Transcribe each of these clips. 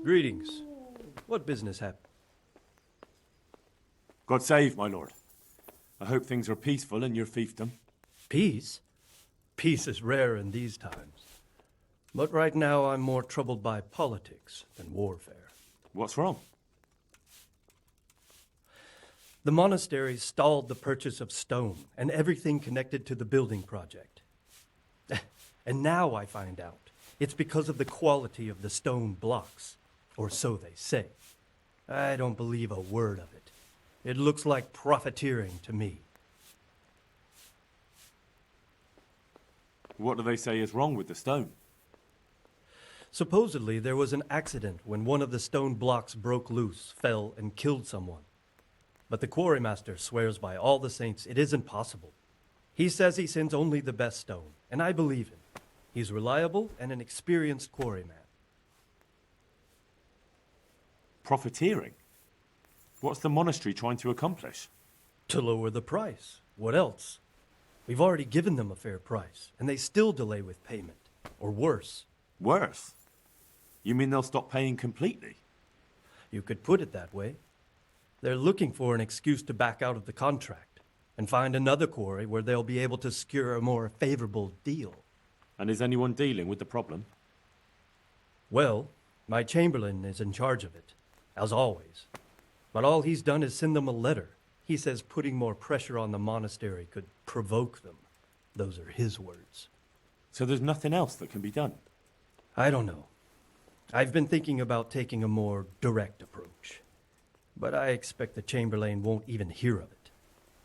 Greetings. What business happened? God save, my lord. I hope things are peaceful in your fiefdom. Peace? Peace is rare in these times. But right now I'm more troubled by politics than warfare. What's wrong? The monastery stalled the purchase of stone and everything connected to the building project. And now I find out it's because of the quality of the stone blocks, or so they say. I don't believe a word of it. It looks like profiteering to me. What do they say is wrong with the stone? Supposedly there was an accident when one of the stone blocks broke loose, fell, and killed someone. But the quarrymaster swears by all the saints it isn't possible. He says he sends only the best stone, and I believe him. He's reliable and an experienced quarryman. Profiteering? What's the monastery trying to accomplish? To lower the price. What else? We've already given them a fair price, and they still delay with payment. Or worse. Worse? You mean they'll stop paying completely? You could put it that way. They're looking for an excuse to back out of the contract and find another quarry where they'll be able to secure a more favorable deal. And is anyone dealing with the problem? Well, my chamberlain is in charge of it, as always. But all he's done is send them a letter. He says putting more pressure on the monastery could provoke them. Those are his words. So there's nothing else that can be done? I don't know. I've been thinking about taking a more direct approach. But I expect the chamberlain won't even hear of it.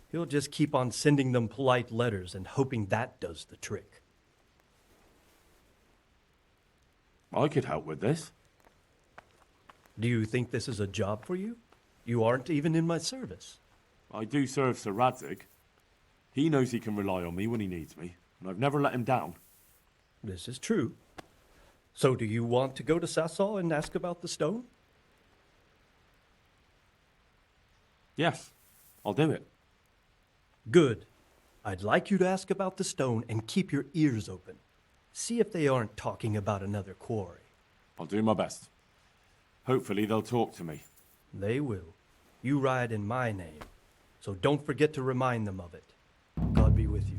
He'll just keep on sending them polite letters and hoping that does the trick. I could help with this. Do you think this is a job for you? You aren't even in my service. I do serve Sir Radzig. He knows he can rely on me when he needs me, and I've never let him down. This is true. So do you want to go to Sasau and ask about the stone? Yes, I'll do it. Good. I'd like you to ask about the stone and keep your ears open. See if they aren't talking about another quarry. I'll do my best. Hopefully they'll talk to me. They will. You ride in my name, so don't forget to remind them of it. God be with you.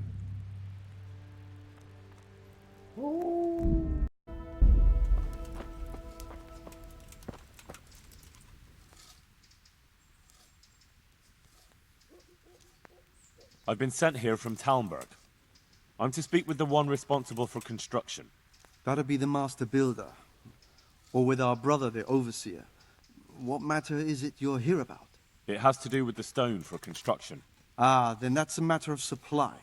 I've been sent here from Talmberg. I'm to speak with the one responsible for construction. That'd be the master builder. Or with our brother, the overseer. What matter is it you're here about? It has to do with the stone for construction. Ah, then that's a matter of supply.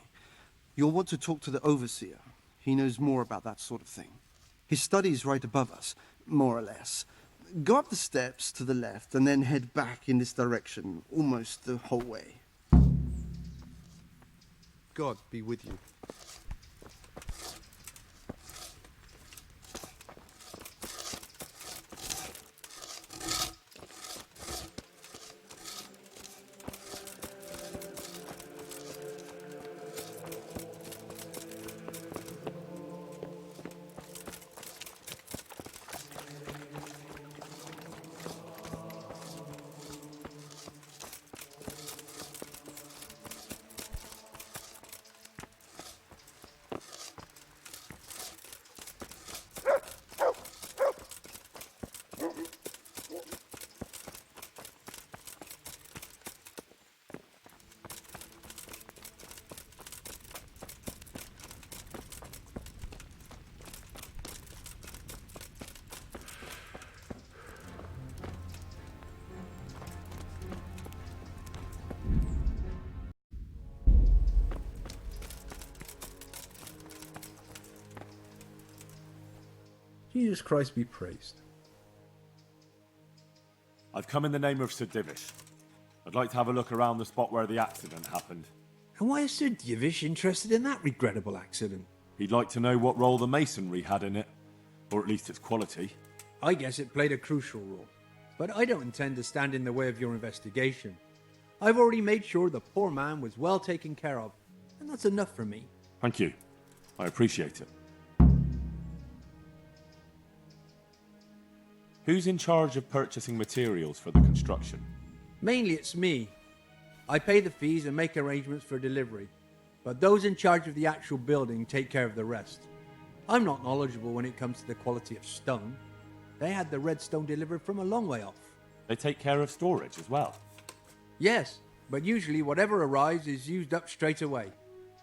You'll want to talk to the overseer. He knows more about that sort of thing. His study's right above us, more or less. Go up the steps to the left and then head back in this direction, almost the whole way. God be with you. Jesus Christ be praised. I've come in the name of Sir Divish. I'd like to have a look around the spot where the accident happened. And why is Sir Divish interested in that regrettable accident? He'd like to know what role the masonry had in it, or at least its quality. I guess it played a crucial role, but I don't intend to stand in the way of your investigation. I've already made sure the poor man was well taken care of, and that's enough for me. Thank you. I appreciate it. Who's in charge of purchasing materials for the construction? Mainly it's me. I pay the fees and make arrangements for delivery, but those in charge of the actual building take care of the rest. I'm not knowledgeable when it comes to the quality of stone. They had the red stone delivered from a long way off. They take care of storage as well. Yes, but usually whatever arrives is used up straight away.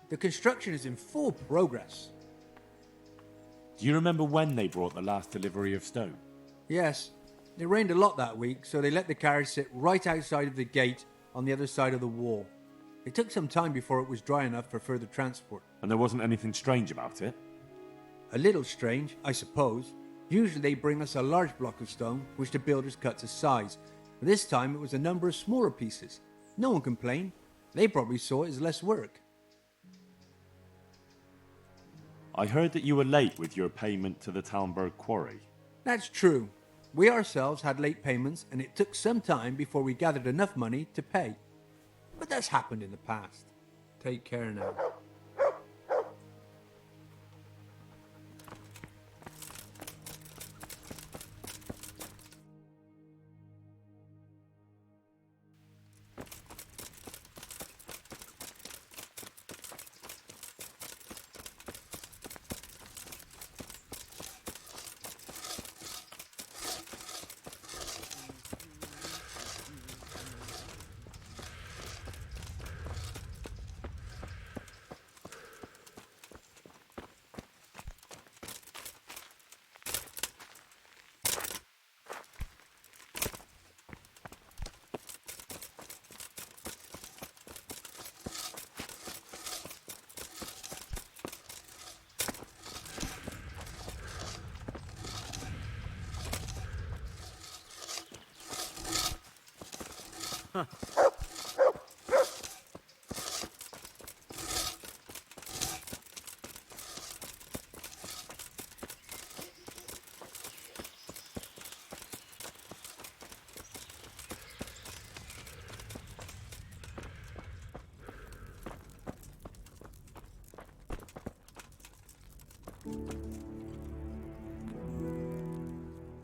The construction is in full progress. Do you remember when they brought the last delivery of stone? Yes, it rained a lot that week, so they let the carriage sit right outside of the gate on the other side of the wall. It took some time before it was dry enough for further transport. And there wasn't anything strange about it? A little strange, I suppose. Usually they bring us a large block of stone, which the builders cut to size. But this time it was a number of smaller pieces. No one complained. They probably saw it as less work. I heard that you were late with your payment to the Talmberg quarry. That's true. We ourselves had late payments, and it took some time before we gathered enough money to pay. But that's happened in the past. Take care now.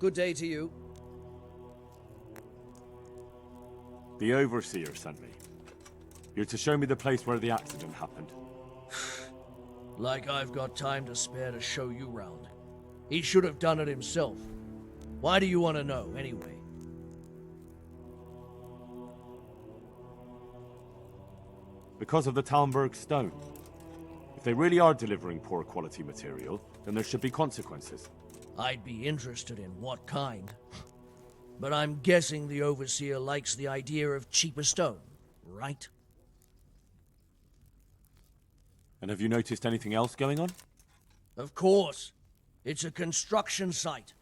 Good day to you. The Overseer sent me. You're to show me the place where the accident happened. Like I've got time to spare to show you round. He should have done it himself. Why do you want to know, anyway? Because of the Talmberg stone. If they really are delivering poor quality material, then there should be consequences. I'd be interested in what kind. But I'm guessing the Overseer likes the idea of cheaper stone, right? And have you noticed anything else going on? Of course. It's a construction site.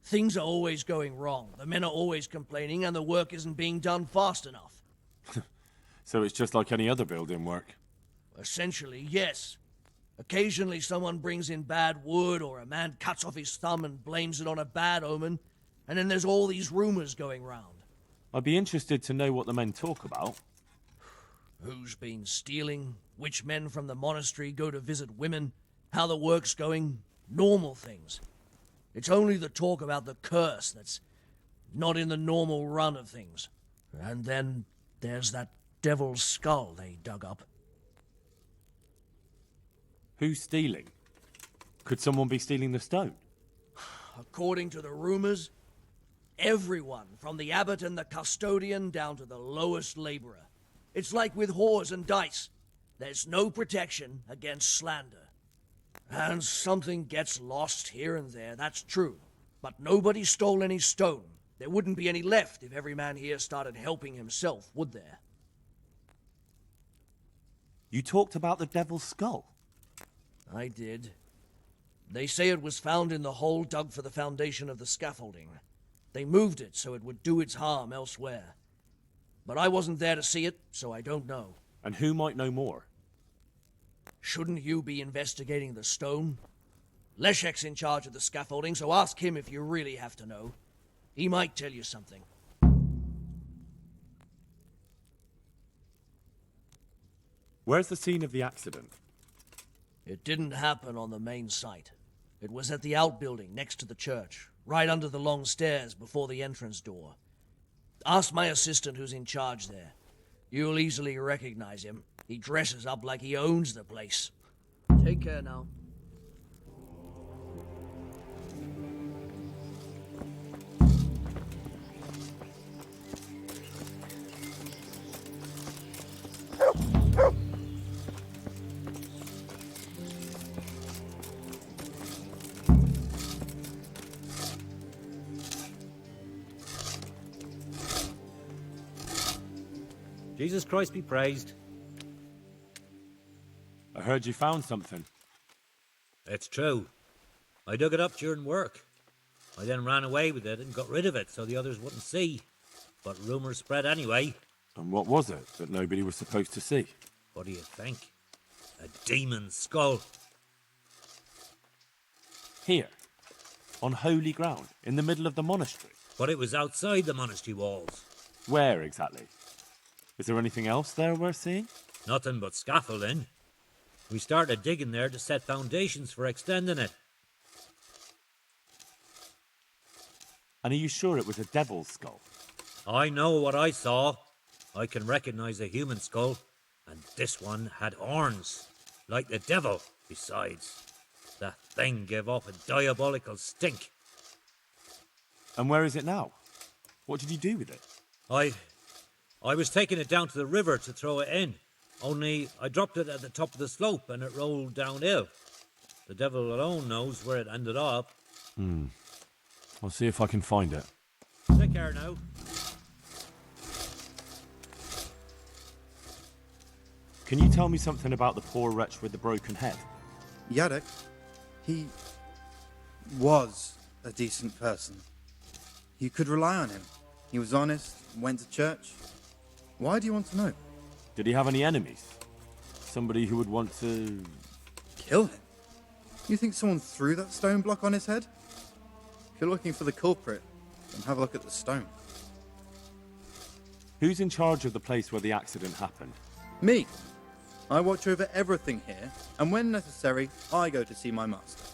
Things are always going wrong. The men are always complaining, and the work isn't being done fast enough. So it's just like any other building work. Essentially, yes. Occasionally someone brings in bad wood, or a man cuts off his thumb and blames it on a bad omen, and then there's all these rumors going round. I'd be interested to know what the men talk about. Who's been stealing, which men from the monastery go to visit women, how the work's going, normal things. It's only the talk about the curse that's not in the normal run of things. And then there's that devil's skull they dug up. Who's stealing? Could someone be stealing the stone? According to the rumors, everyone, from the abbot and the custodian down to the lowest laborer. It's like with whores and dice. There's no protection against slander. And something gets lost here and there, that's true. But nobody stole any stone. There wouldn't be any left if every man here started helping himself, would there? You talked about the devil's skull. I did. They say it was found in the hole dug for the foundation of the scaffolding. They moved it so it would do its harm elsewhere. But I wasn't there to see it, so I don't know. And who might know more? Shouldn't you be investigating the stone? Leszek's in charge of the scaffolding, so ask him if you really have to know. He might tell you something. Where's the scene of the accident? It didn't happen on the main site. It was at the outbuilding next to the church, right under the long stairs before the entrance door. Ask my assistant who's in charge there. You'll easily recognize him. He dresses up like he owns the place. Take care now. Jesus Christ be praised. I heard you found something. It's true. I dug it up during work. I then ran away with it and got rid of it so the others wouldn't see. But rumours spread anyway. And what was it that nobody was supposed to see? What do you think? A demon's skull. Here, on holy ground, in the middle of the monastery. But it was outside the monastery walls. Where exactly? Is there anything else there worth seeing? Nothing but scaffolding. We started digging there to set foundations for extending it. And are you sure it was a devil's skull? I know what I saw. I can recognize a human skull. And this one had horns. Like the devil, besides. The thing gave off a diabolical stink. And where is it now? What did you do with it? I was taking it down to the river to throw it in. Only I dropped it at the top of the slope and it rolled downhill. The devil alone knows where it ended up. I'll see if I can find it. Take care now. Can you tell me something about the poor wretch with the broken head? Yadek, he was a decent person. You could rely on him. He was honest, went to church. Why do you want to know? Did he have any enemies? Somebody who would want to... Kill him? You think someone threw that stone block on his head? If you're looking for the culprit, then have a look at the stone. Who's in charge of the place where the accident happened? Me. I watch over everything here, and when necessary, I go to see my master.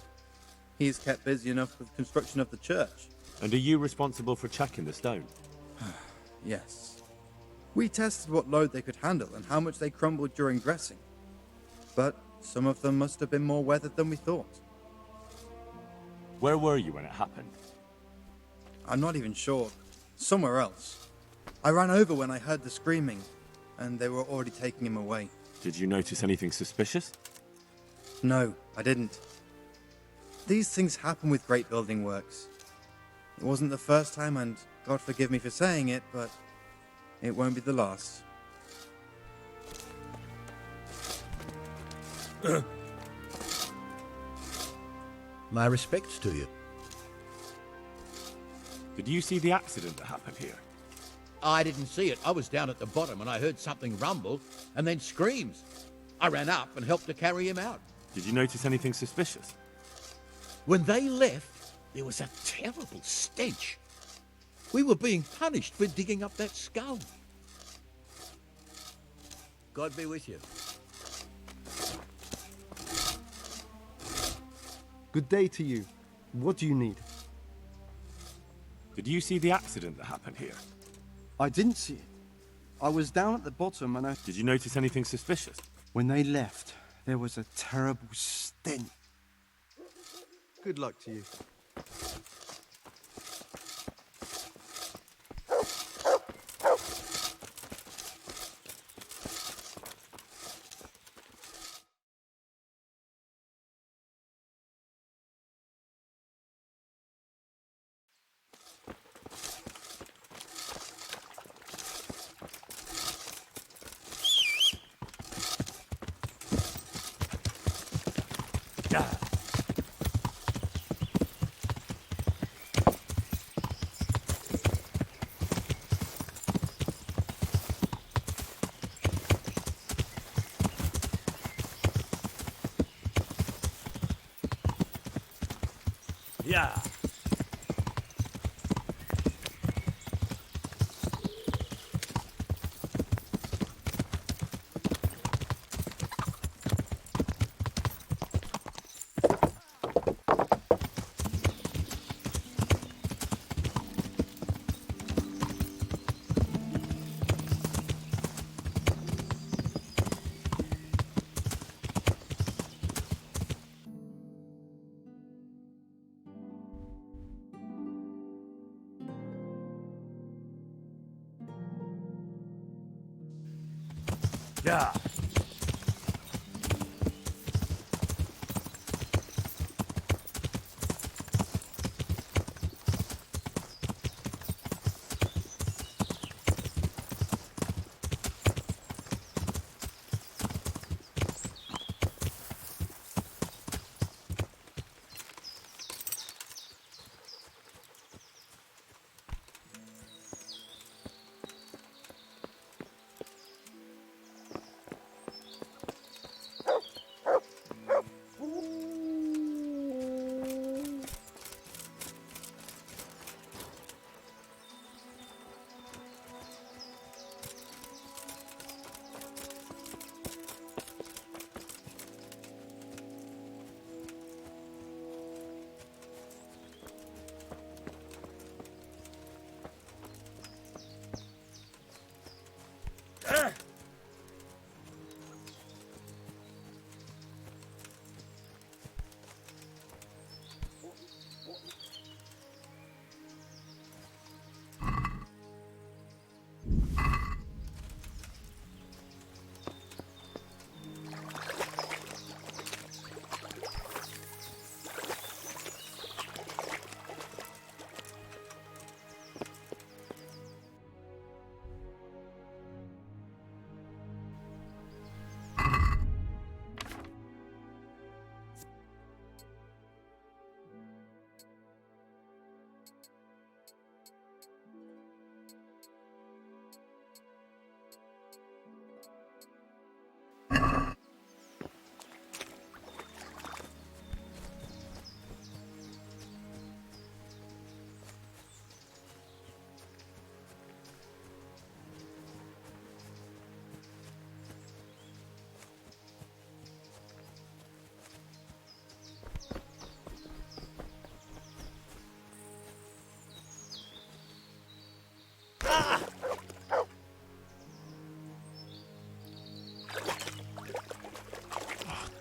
He's kept busy enough with the construction of the church. And are you responsible for checking the stone? Yes. We tested what load they could handle and how much they crumbled during dressing. But some of them must have been more weathered than we thought. Where were you when it happened? I'm not even sure. Somewhere else. I ran over when I heard the screaming, and they were already taking him away. Did you notice anything suspicious? No, I didn't. These things happen with great building works. It wasn't the first time, and God forgive me for saying it, but it won't be the last. My respects to you. Did you see the accident that happened here? I didn't see it. I was down at the bottom and I heard something rumble and then screams. I ran up and helped to carry him out. Did you notice anything suspicious? When they left, there was a terrible stench. We were being punished for digging up that skull. God be with you. Good day to you. What do you need? Did you see the accident that happened here? I didn't see it. I was down at the bottom and Did you notice anything suspicious? when they left, there was a terrible stench. Good luck to you. Yeah. Yeah.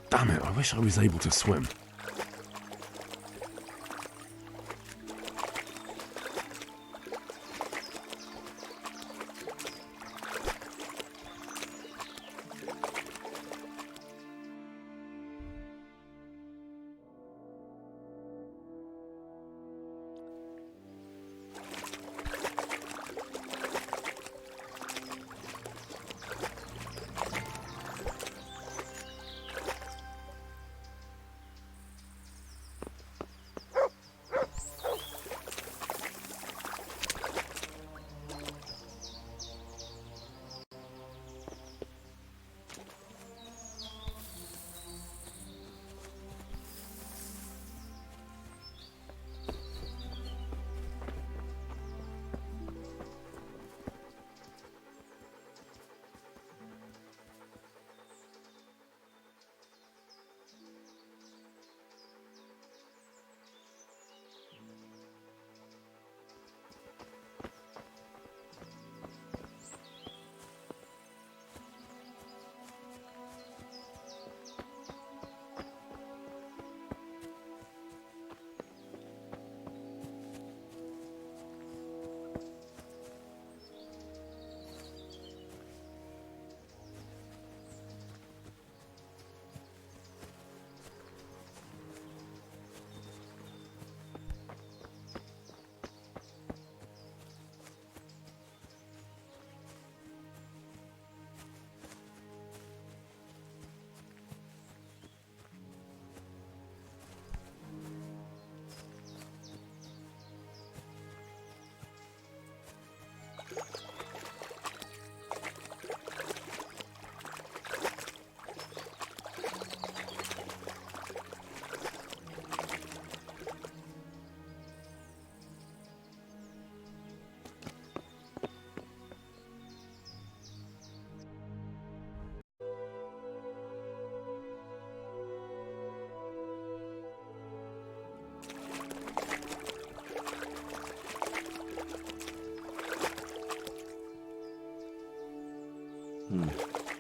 Damn it, I wish I was able to swim.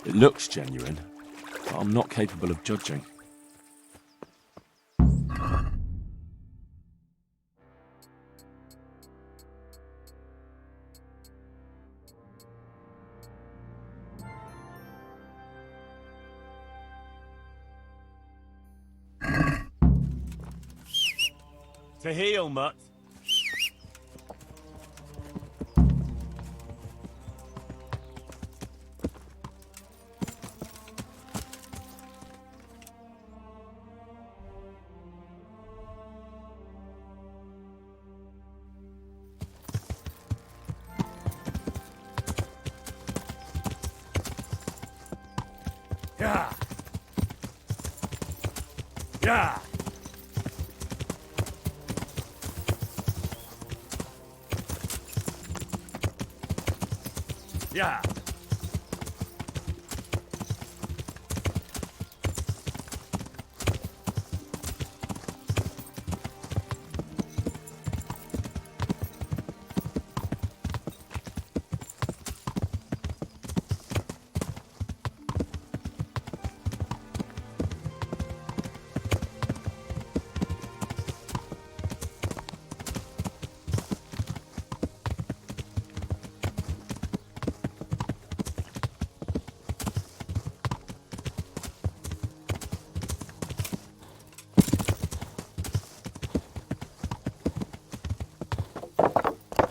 It looks genuine, but I'm not capable of judging. To heal, Mutt. Yeah. Yeah. Yeah.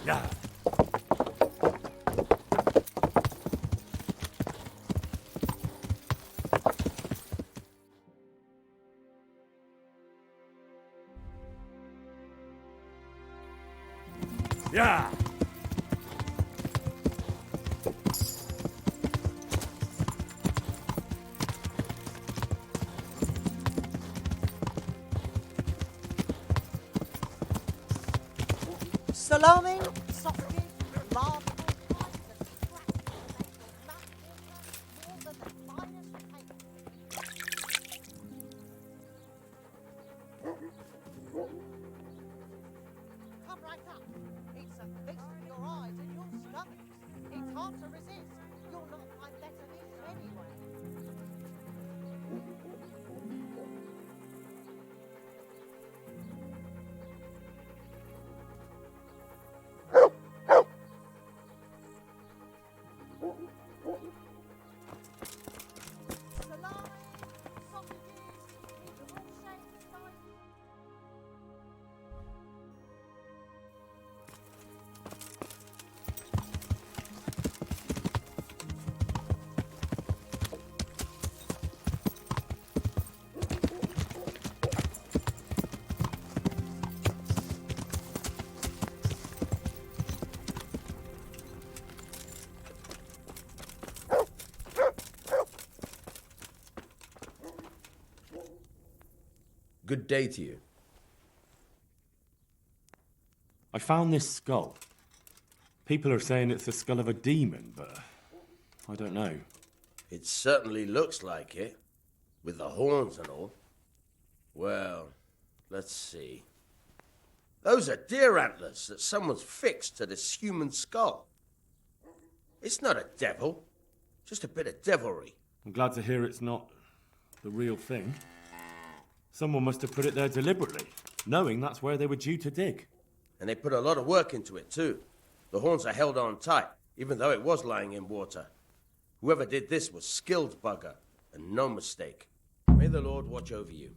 Yeah. Yeah. Salami, sausages, lard, all kinds of scraps to make your mouth water more than the finest cake. Come right up. It's a feast for your eyes and your stomachs. It's hard to resist. You'll not find better dish anyway. Salami, sausages, these are all satisfying. Good day to you. I found this skull. People are saying it's the skull of a demon, but I don't know. It certainly looks like it, with the horns and all. Well, let's see. Those are deer antlers that someone's fixed to this human skull. It's not a devil, just a bit of devilry. I'm glad to hear it's not the real thing. Someone must have put it there deliberately, knowing that's where they were due to dig. And they put a lot of work into it, too. The horns are held on tight, even though it was lying in water. Whoever did this was skilled bugger, and no mistake. May the Lord watch over you.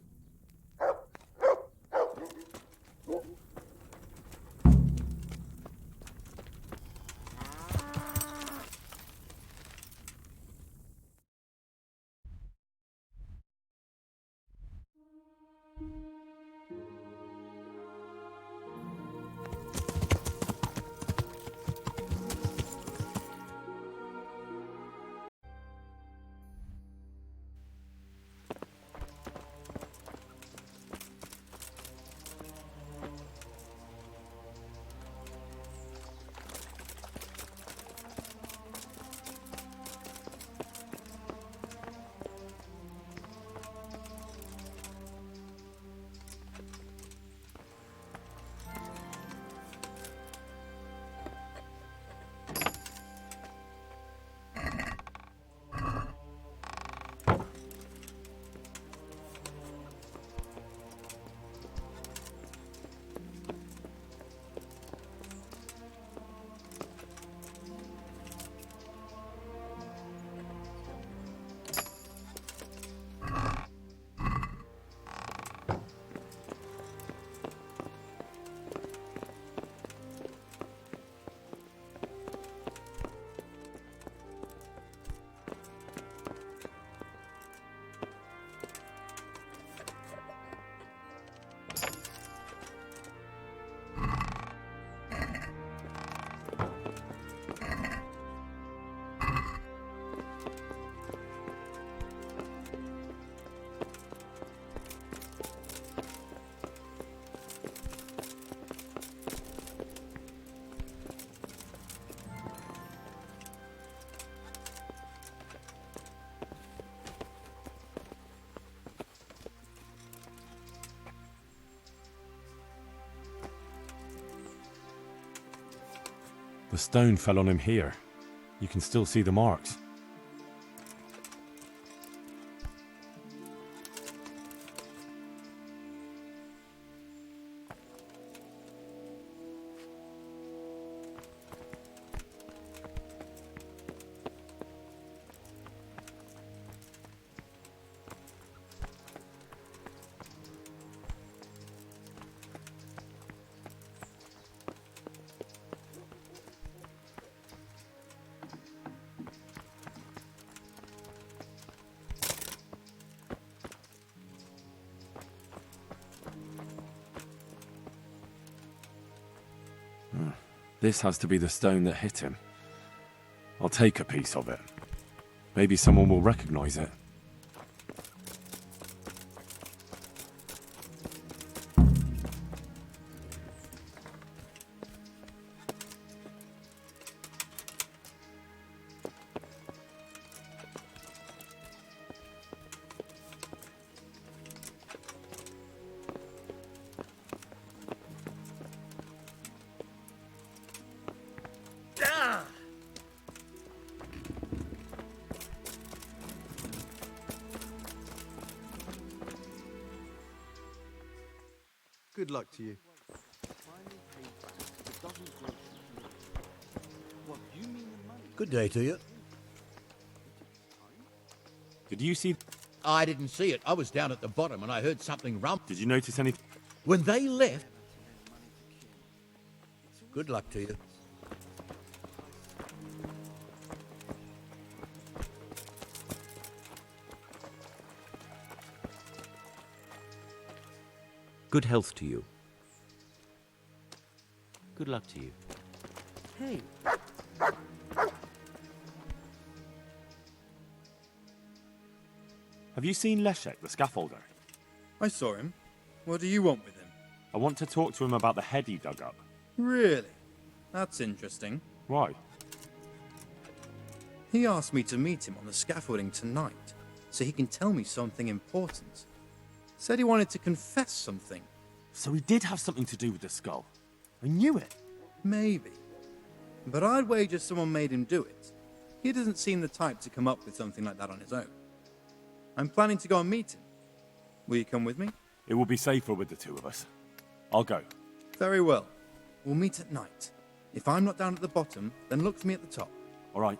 The stone fell on him here. You can still see the marks. This has to be the stone that hit him. I'll take a piece of it. Maybe someone will recognize it. Good luck to you. Good day to you. Did you see... I didn't see it. I was down at the bottom and I heard something rumble. Did you notice anything? When they left... Good luck to you. Good health to you. Good luck to you. Hey. Have you seen Leszek, the scaffolder? I saw him. What do you want with him? I want to talk to him about the head he dug up. Really? That's interesting. Why? He asked me to meet him on the scaffolding tonight, so he can tell me something important. Said he wanted to confess something. So he did have something to do with the skull. I knew it. Maybe. But I'd wager someone made him do it. He doesn't seem the type to come up with something like that on his own. I'm planning to go and meet him. Will you come with me? It will be safer with the two of us. I'll go. Very well. We'll meet at night. If I'm not down at the bottom, then look for me at the top. All right.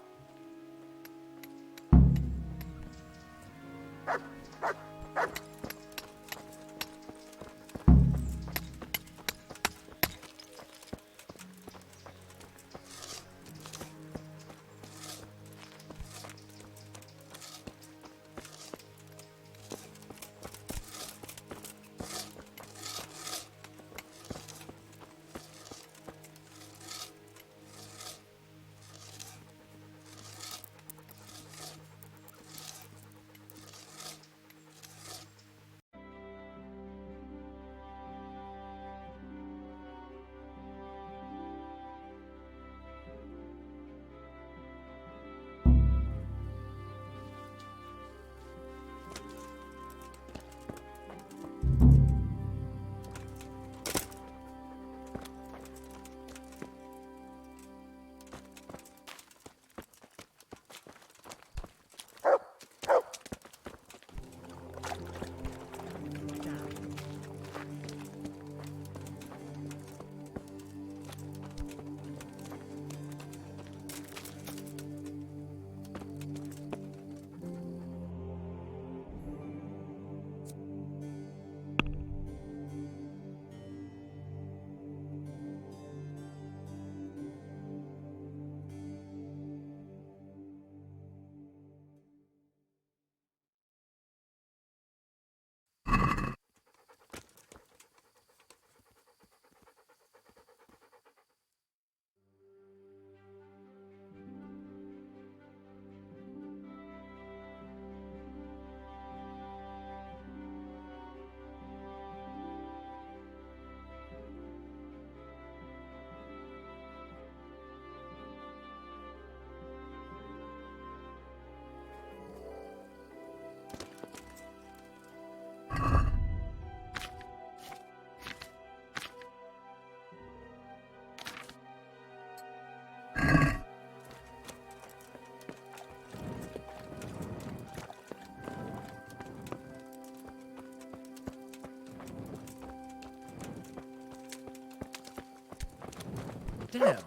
Damn.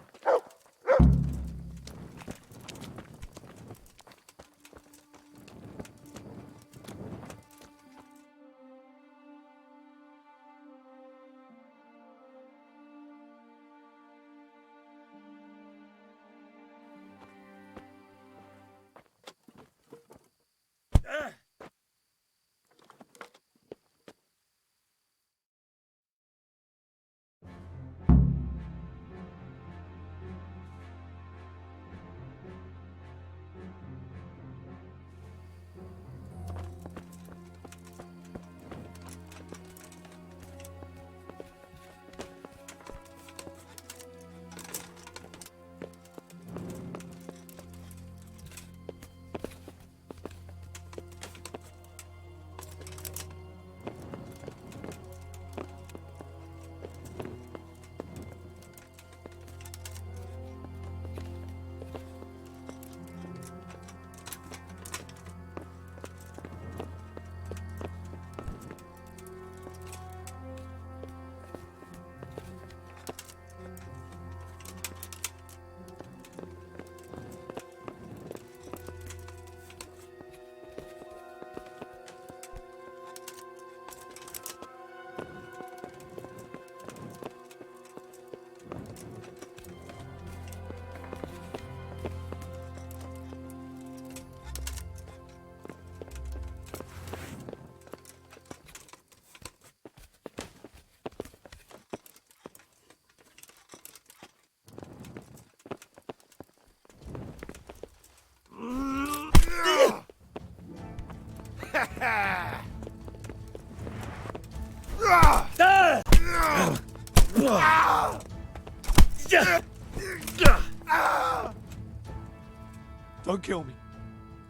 Don't kill me.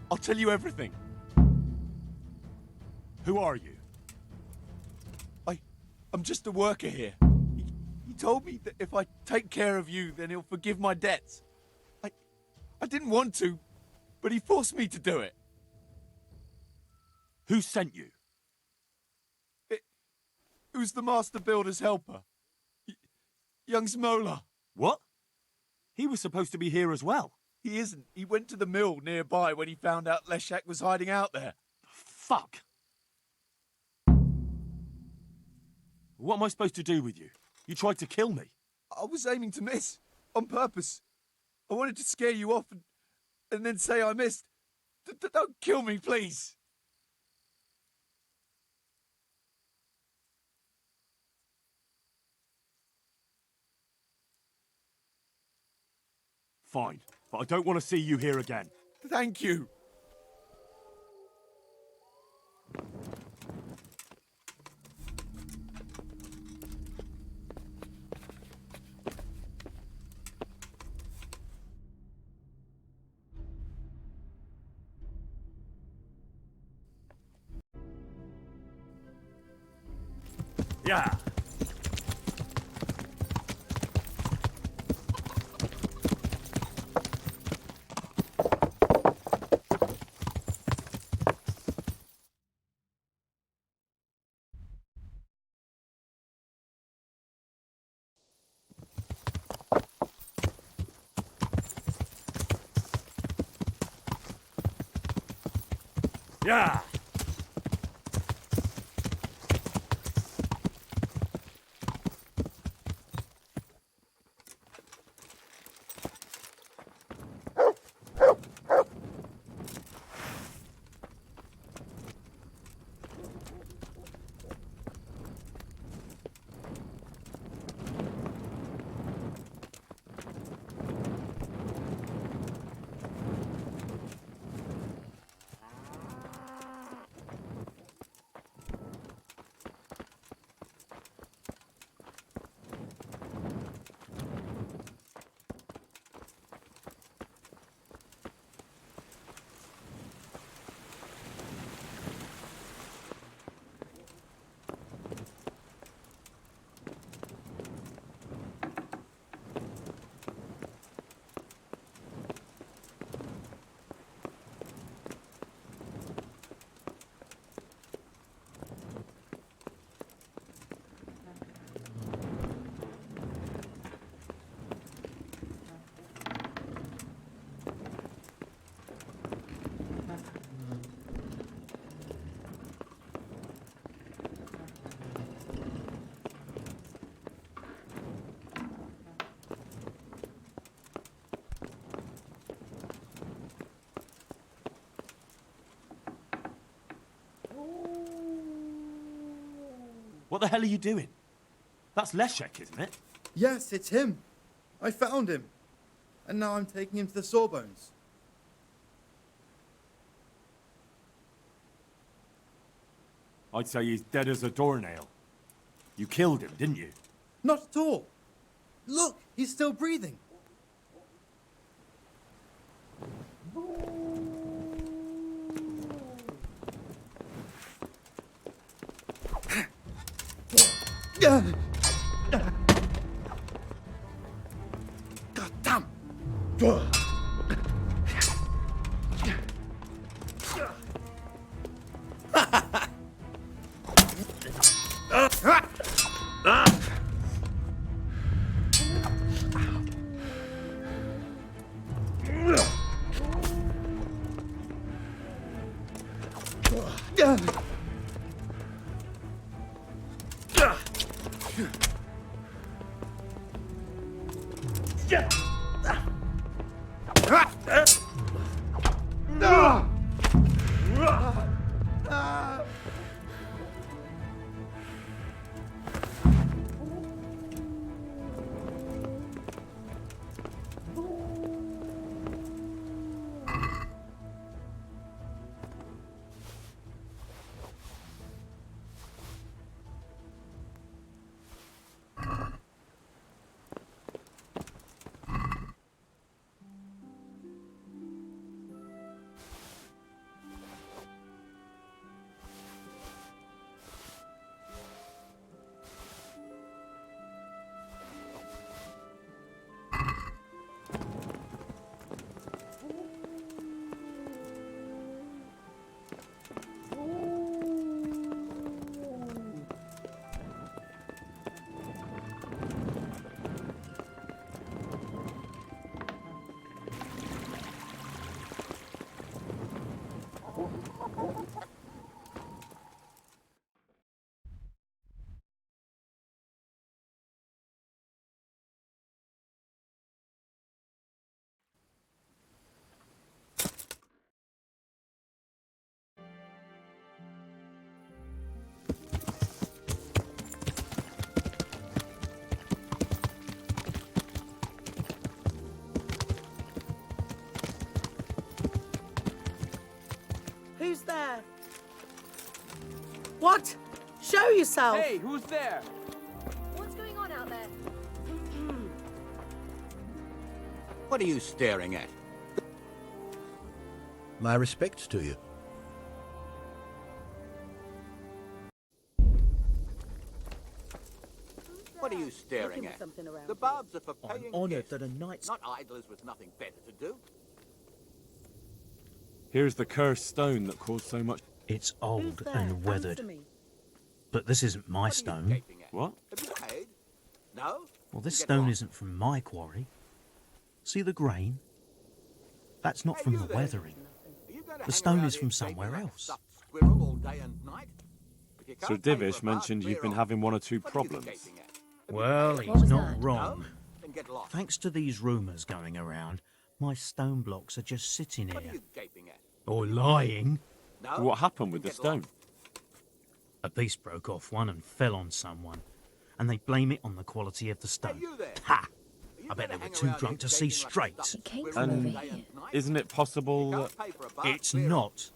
I'll tell you everything. Who are you? I'm just a worker here. He told me that if I take care of you, then he'll forgive my debts. I didn't want to, but he forced me to do it. Who sent you? It was the Master Builder's helper. Young Smola. What? He was supposed to be here as well. He isn't. He went to the mill nearby when he found out Leshak was hiding out there. Fuck. What am I supposed to do with you? You tried to kill me. I was aiming to miss. On purpose. I wanted to scare you off and then say I missed. Don't kill me, please. Fine, but I don't want to see you here again. Thank you. Yeah. Yeah. What the hell are you doing? That's Leszek, isn't it? Yes, it's him. I found him. And now I'm taking him to the Sawbones. I'd say he's dead as a doornail. You killed him, didn't you? Not at all. Look, he's still breathing. God damn! Who's there? What? Show yourself! Hey, who's there? What's going on out there? What are you staring at? My respects to you. What are you staring at? The barbs are for paying I'm honoured guests, that a knight's... not idlers with nothing better to do. Here's the cursed stone that caused so much... It's old and weathered. But this isn't my stone. Gaping at? What? Have you paid? No? Well, this Get stone lost. isn't from my quarry. See the grain? That's not Hey, from you the there. weathering. Are you going to The hang stone around is here from gaping somewhere like a else. stuffed squirrel all day and night? If you Sir can't pay for Divish a bath, mentioned you've clear been off. having one or two What are you problems. gaping at? Have you Well, paid? he's not No? wrong. Then get lost. Thanks to these rumours going around, my stone blocks are just sitting What are here. you gaping at? Or lying. No? What happened with Then the get lost. stone? A beast broke off one and fell on someone. And they blame it on the quality of the Hey, stone. you there. Ha! Are you I bet gonna they were hang too around drunk here to see gaping like a straight. stuffed It came squirrel from all over day here. and night? Isn't it possible that... Can't pay for a bath, It's clear off. not.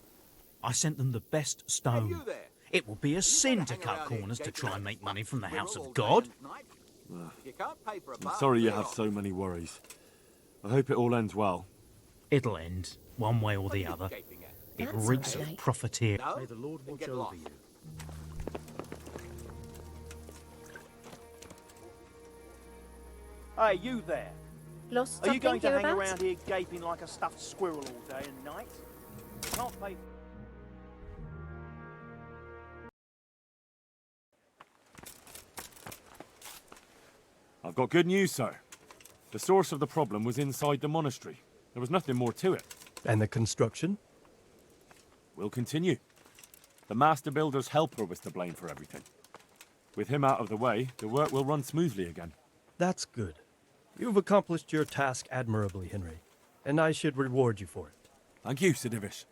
I sent them the best Hey, stone. you there. It would be a Are you sin gonna to hang cut around here corners to gaping try like and a make money stuffed from the house squirrel of all day God. and night? If you can't pay for a I'm bath, sorry you clear have off. so many worries. I hope it all ends well. It'll end, one way or What are the you other. gaping at? It That's reeks okay. of profiteer. No? May the Lord Then watch get over lost. you. Hey, you there. Lost Are you going to hang hereabouts? around here gaping like a stuffed squirrel all day and night? Can't pay. I've got good news, sir. The source of the problem was inside the monastery. There was nothing more to it. And the construction? We'll continue. The master builder's helper was to blame for everything. With him out of the way, the work will run smoothly again. That's good. You've accomplished your task admirably, Henry. And I should reward you for it. Thank you, Sir Divish.